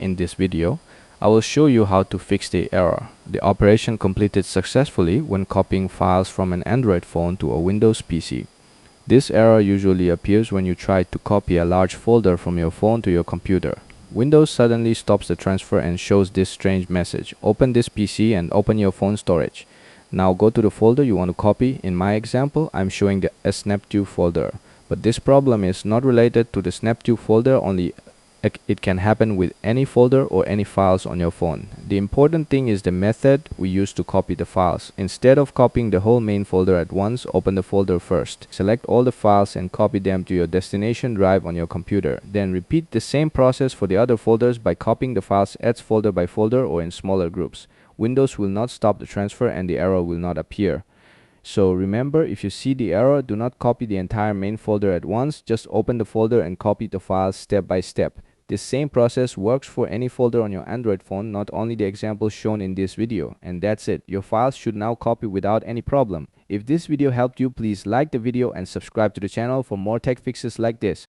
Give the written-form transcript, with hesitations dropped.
In this video, I will show you how to fix the error. The operation completed successfully when copying files from an Android phone to a Windows PC. This error usually appears when you try to copy a large folder from your phone to your computer. Windows suddenly stops the transfer and shows this strange message. Open this PC and open your phone storage. Now go to the folder you want to copy. In my example, I'm showing the Snap2 folder. But this problem is not related to the Snap2 folder only. It can happen with any folder or any files on your phone. The important thing is the method we use to copy the files. Instead of copying the whole main folder at once, open the folder first. Select all the files and copy them to your destination drive on your computer. Then repeat the same process for the other folders by copying the files as folder by folder or in smaller groups. Windows will not stop the transfer and the error will not appear. So remember, if you see the error, do not copy the entire main folder at once. Just open the folder and copy the files step by step. This same process works for any folder on your Android phone, not only the example shown in this video. And that's it. Your files should now copy without any problem. If this video helped you, please like the video and subscribe to the channel for more tech fixes like this.